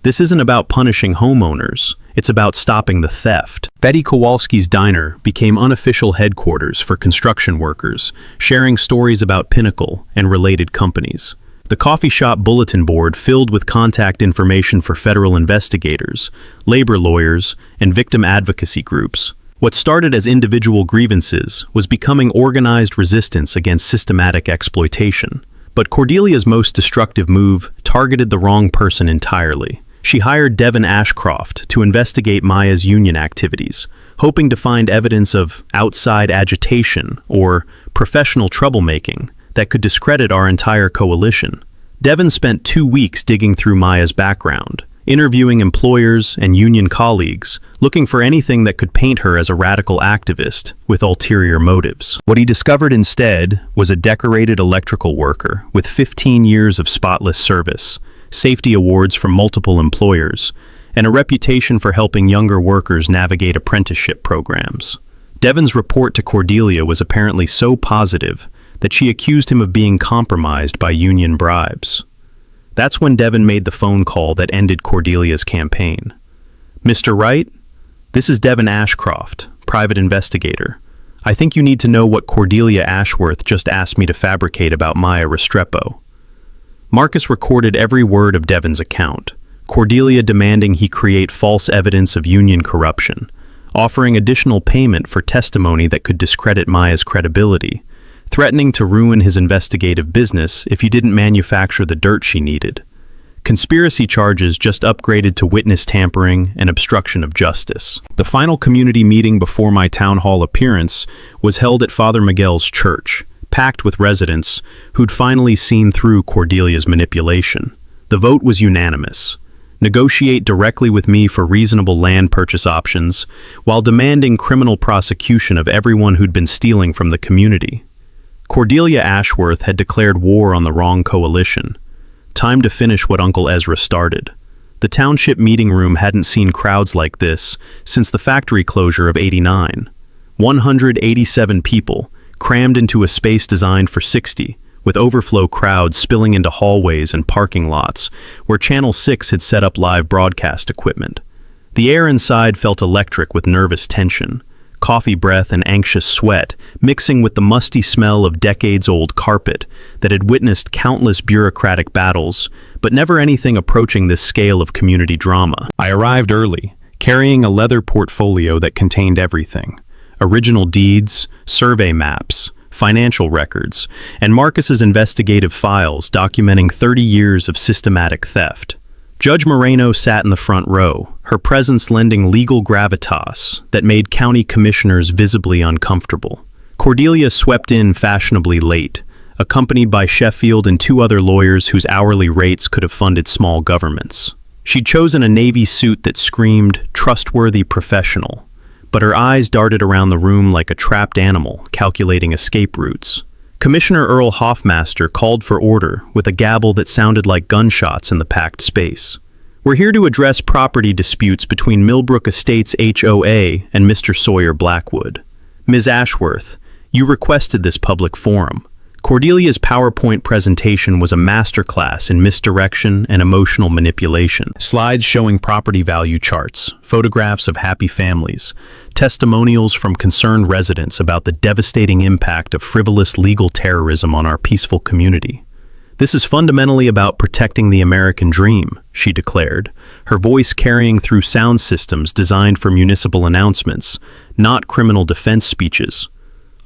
"This isn't about punishing homeowners, it's about stopping the theft." Betty Kowalski's Diner became unofficial headquarters for construction workers, sharing stories about Pinnacle and related companies. The coffee shop bulletin board filled with contact information for federal investigators, labor lawyers, and victim advocacy groups. What started as individual grievances was becoming organized resistance against systematic exploitation. But Cordelia's most destructive move targeted the wrong person entirely. She hired Devin Ashcroft to investigate Maya's union activities, hoping to find evidence of outside agitation or professional troublemaking that could discredit our entire coalition. Devin spent 2 weeks digging through Maya's background, interviewing employers and union colleagues, looking for anything that could paint her as a radical activist with ulterior motives. What he discovered instead was a decorated electrical worker with 15 years of spotless service, safety awards from multiple employers, and a reputation for helping younger workers navigate apprenticeship programs. Devin's report to Cordelia was apparently so positive that she accused him of being compromised by union bribes. That's when Devin made the phone call that ended Cordelia's campaign. "Mr. Wright, this is Devin Ashcroft, private investigator. I think you need to know what Cordelia Ashworth just asked me to fabricate about Maya Restrepo." Marcus recorded every word of Devin's account, Cordelia demanding he create false evidence of union corruption, offering additional payment for testimony that could discredit Maya's credibility, threatening to ruin his investigative business if he didn't manufacture the dirt she needed. Conspiracy charges just upgraded to witness tampering and obstruction of justice. The final community meeting before my town hall appearance was held at Father Miguel's church, packed with residents who'd finally seen through Cordelia's manipulation. The vote was unanimous. Negotiate directly with me for reasonable land purchase options, while demanding criminal prosecution of everyone who'd been stealing from the community. Cordelia Ashworth had declared war on the wrong coalition. Time to finish what Uncle Ezra started. The township meeting room hadn't seen crowds like this since the factory closure of '89. 187 people, crammed into a space designed for 60, with overflow crowds spilling into hallways and parking lots, where Channel 6 had set up live broadcast equipment. The air inside felt electric with nervous tension, coffee breath and anxious sweat, mixing with the musty smell of decades-old carpet that had witnessed countless bureaucratic battles, but never anything approaching this scale of community drama. I arrived early, carrying a leather portfolio that contained everything: original deeds, survey maps, financial records, and Marcus's investigative files documenting 30 years of systematic theft. Judge Moreno sat in the front row, her presence lending legal gravitas that made county commissioners visibly uncomfortable. Cordelia swept in fashionably late, accompanied by Sheffield and 2 other lawyers whose hourly rates could have funded small governments. She'd chosen a navy suit that screamed, trustworthy professional, but her eyes darted around the room like a trapped animal calculating escape routes. Commissioner Earl Hoffmaster called for order with a gabble that sounded like gunshots in the packed space. We're here to address property disputes between Millbrook Estates HOA and Mr. Sawyer Blackwood. Ms. Ashworth, you requested this public forum. Cordelia's PowerPoint presentation was a masterclass in misdirection and emotional manipulation. Slides showing property value charts, photographs of happy families, testimonials from concerned residents about the devastating impact of frivolous legal terrorism on our peaceful community. This is fundamentally about protecting the American dream, she declared, her voice carrying through sound systems designed for municipal announcements, not criminal defense speeches.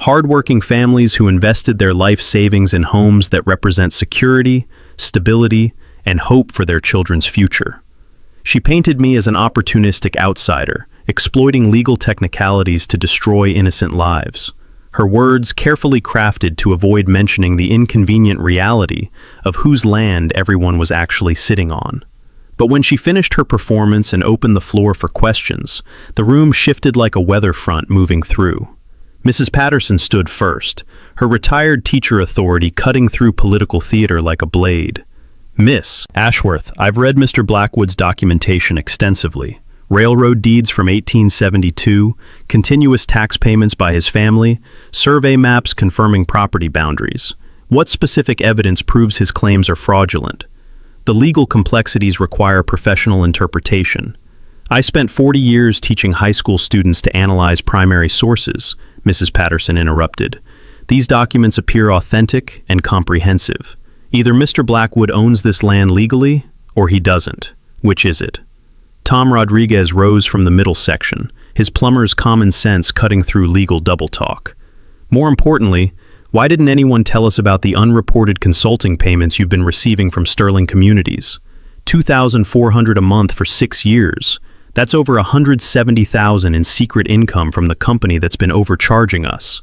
Hardworking families who invested their life savings in homes that represent security, stability, and hope for their children's future. She painted me as an opportunistic outsider, exploiting legal technicalities to destroy innocent lives. Her words carefully crafted to avoid mentioning the inconvenient reality of whose land everyone was actually sitting on. But when she finished her performance and opened the floor for questions, the room shifted like a weather front moving through. Mrs. Patterson stood first, her retired teacher authority cutting through political theater like a blade. Miss Ashworth, I've read Mr. Blackwood's documentation extensively. Railroad deeds from 1872, continuous tax payments by his family, survey maps confirming property boundaries. What specific evidence proves his claims are fraudulent? The legal complexities require professional interpretation. I spent 40 years teaching high school students to analyze primary sources, Mrs. Patterson interrupted. These documents appear authentic and comprehensive. Either Mr. Blackwood owns this land legally, or he doesn't. Which is it? Tom Rodriguez rose from the middle section, his plumber's common sense cutting through legal double talk. More importantly, why didn't anyone tell us about the unreported consulting payments you've been receiving from Sterling Communities? $2,400 a month for 6 years. That's over $170,000 in secret income from the company that's been overcharging us.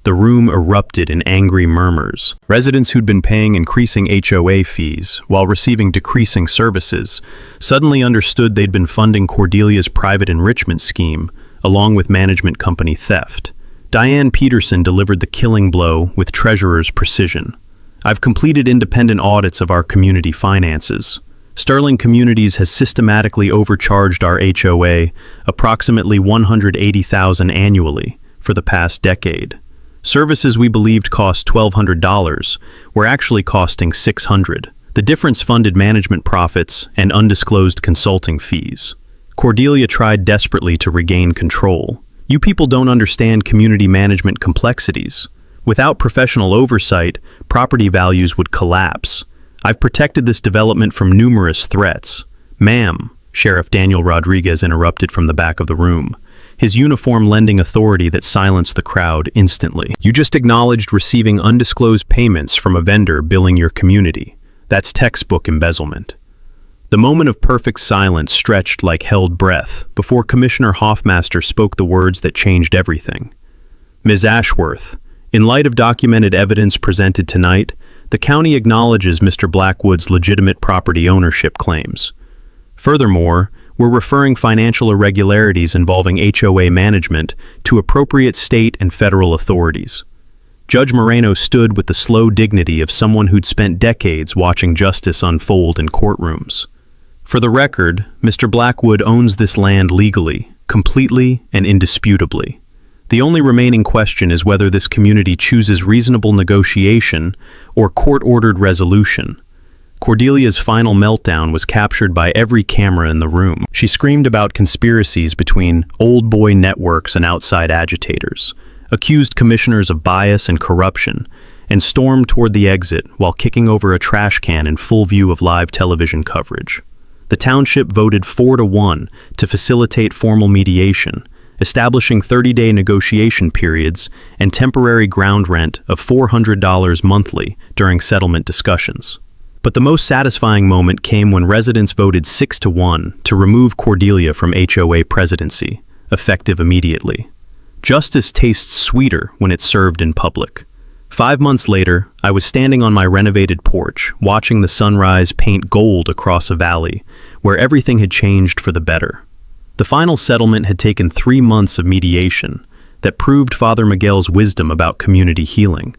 The room erupted in angry murmurs. Residents who'd been paying increasing HOA fees while receiving decreasing services suddenly understood they'd been funding Cordelia's private enrichment scheme, along with management company theft. Diane Peterson delivered the killing blow with treasurer's precision. I've completed independent audits of our community finances. Sterling Communities has systematically overcharged our HOA approximately $180,000 annually for the past decade. Services we believed cost $1,200 were actually costing $600. The difference funded management profits and undisclosed consulting fees. Cordelia tried desperately to regain control. You people don't understand community management complexities. Without professional oversight, property values would collapse. I've protected this development from numerous threats. Ma'am, Sheriff Daniel Rodriguez interrupted from the back of the room, his uniform lending authority that silenced the crowd instantly. You just acknowledged receiving undisclosed payments from a vendor billing your community. That's textbook embezzlement. The moment of perfect silence stretched like held breath before Commissioner Hoffmaster spoke the words that changed everything. Ms. Ashworth, in light of documented evidence presented tonight, the county acknowledges Mr. Blackwood's legitimate property ownership claims. Furthermore, we're referring financial irregularities involving HOA management to appropriate state and federal authorities. Judge Moreno stood with the slow dignity of someone who'd spent decades watching justice unfold in courtrooms. For the record, Mr. Blackwood owns this land legally, completely and indisputably. The only remaining question is whether this community chooses reasonable negotiation or court-ordered resolution. Cordelia's final meltdown was captured by every camera in the room. She screamed about conspiracies between old boy networks and outside agitators, accused commissioners of bias and corruption, and stormed toward the exit while kicking over a trash can in full view of live television coverage. The township voted 4-1 to facilitate formal mediation, establishing 30-day negotiation periods and temporary ground rent of $400 monthly during settlement discussions. But the most satisfying moment came when residents voted 6-1 to remove Cordelia from HOA presidency, effective immediately. Justice tastes sweeter when it's served in public. 5 months later, I was standing on my renovated porch, watching the sunrise paint gold across a valley, where everything had changed for the better. The final settlement had taken 3 months of mediation that proved Father Miguel's wisdom about community healing.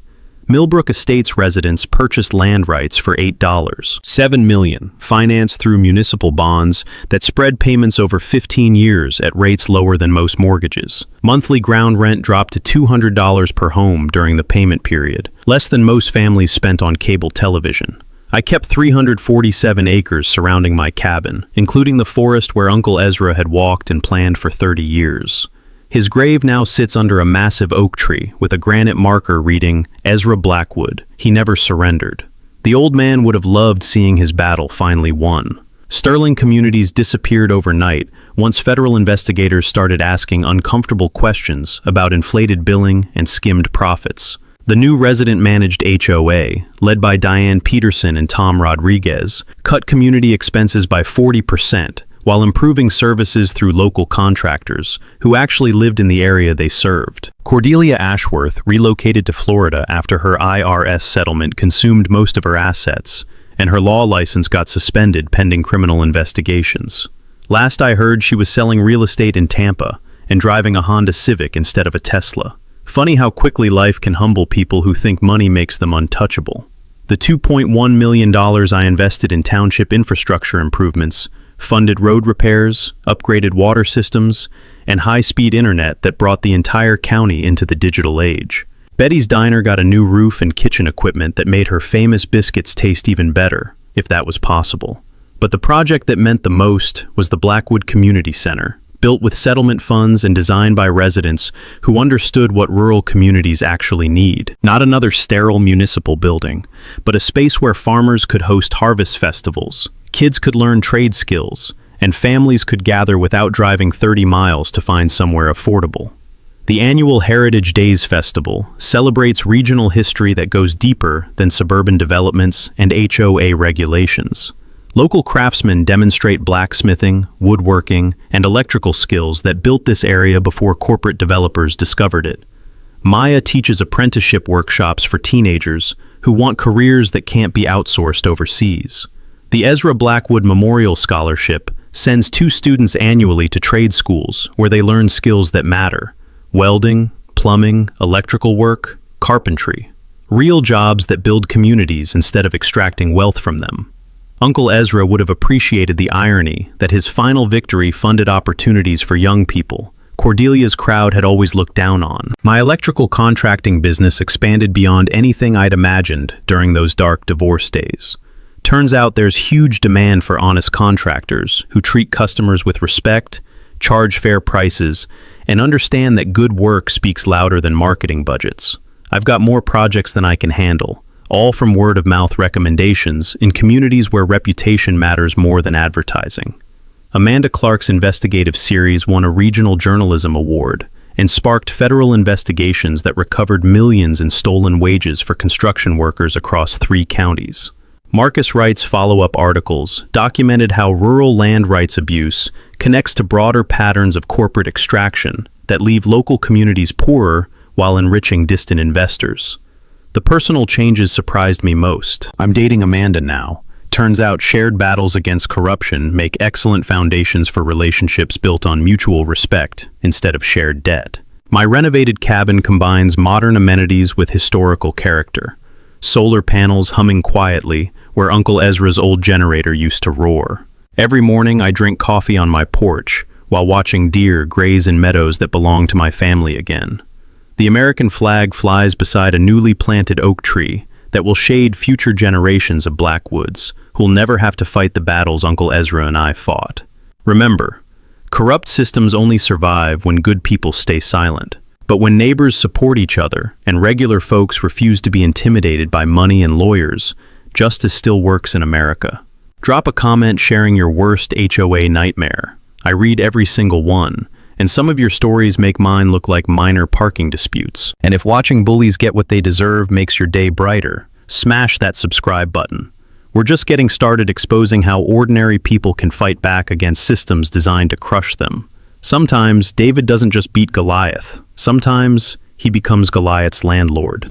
Millbrook Estates residents purchased land rights for $8, $7 million, financed through municipal bonds that spread payments over 15 years at rates lower than most mortgages. Monthly ground rent dropped to $200 per home during the payment period, less than most families spent on cable television. I kept 347 acres surrounding my cabin, including the forest where Uncle Ezra had walked and planned for 30 years. His grave now sits under a massive oak tree with a granite marker reading, "Ezra Blackwood, he never surrendered." The old man would have loved seeing his battle finally won. Sterling communities disappeared overnight once federal investigators started asking uncomfortable questions about inflated billing and skimmed profits. The new resident-managed HOA, led by Diane Peterson and Tom Rodriguez, cut community expenses by 40%, while improving services through local contractors who actually lived in the area they served. Cordelia Ashworth relocated to Florida after her IRS settlement consumed most of her assets, and her law license got suspended pending criminal investigations. Last I heard, she was selling real estate in Tampa and driving a Honda Civic instead of a Tesla. Funny how quickly life can humble people who think money makes them untouchable. The $2.1 million I invested in township infrastructure improvements funded road repairs, upgraded water systems, and high-speed internet that brought the entire county into the digital age. Betty's Diner got a new roof and kitchen equipment that made her famous biscuits taste even better, if that was possible. But the project that meant the most was the Blackwood Community Center, built with settlement funds and designed by residents who understood what rural communities actually need. Not another sterile municipal building, but a space where farmers could host harvest festivals, kids could learn trade skills, and families could gather without driving 30 miles to find somewhere affordable. The annual Heritage Days Festival celebrates regional history that goes deeper than suburban developments and HOA regulations. Local craftsmen demonstrate blacksmithing, woodworking, and electrical skills that built this area before corporate developers discovered it. Maya teaches apprenticeship workshops for teenagers who want careers that can't be outsourced overseas. The Ezra Blackwood Memorial Scholarship sends 2 students annually to trade schools where they learn skills that matter: welding, plumbing, electrical work, carpentry. Real jobs that build communities instead of extracting wealth from them. Uncle Ezra would have appreciated the irony that his final victory funded opportunities for young people Cordelia's crowd had always looked down on. My electrical contracting business expanded beyond anything I'd imagined during those dark divorce days. Turns out there's huge demand for honest contractors who treat customers with respect, charge fair prices, and understand that good work speaks louder than marketing budgets. I've got more projects than I can handle, all from word-of-mouth recommendations in communities where reputation matters more than advertising. Amanda Clark's investigative series won a regional journalism award and sparked federal investigations that recovered millions in stolen wages for construction workers across 3 counties. Marcus Wright's follow-up articles documented how rural land rights abuse connects to broader patterns of corporate extraction that leave local communities poorer while enriching distant investors. The personal changes surprised me most. I'm dating Amanda now. Turns out shared battles against corruption make excellent foundations for relationships built on mutual respect instead of shared debt. My renovated cabin combines modern amenities with historical character. Solar panels humming quietly where Uncle Ezra's old generator used to roar. Every morning I drink coffee on my porch, while watching deer graze in meadows that belong to my family again. The American flag flies beside a newly planted oak tree that will shade future generations of Blackwoods, who'll never have to fight the battles Uncle Ezra and I fought. Remember, corrupt systems only survive when good people stay silent. But when neighbors support each other and regular folks refuse to be intimidated by money and lawyers, justice still works in America. Drop a comment sharing your worst HOA nightmare. I read every single one, and some of your stories make mine look like minor parking disputes. And if watching bullies get what they deserve makes your day brighter, smash that subscribe button. We're just getting started exposing how ordinary people can fight back against systems designed to crush them. Sometimes David doesn't just beat Goliath. Sometimes he becomes Goliath's landlord.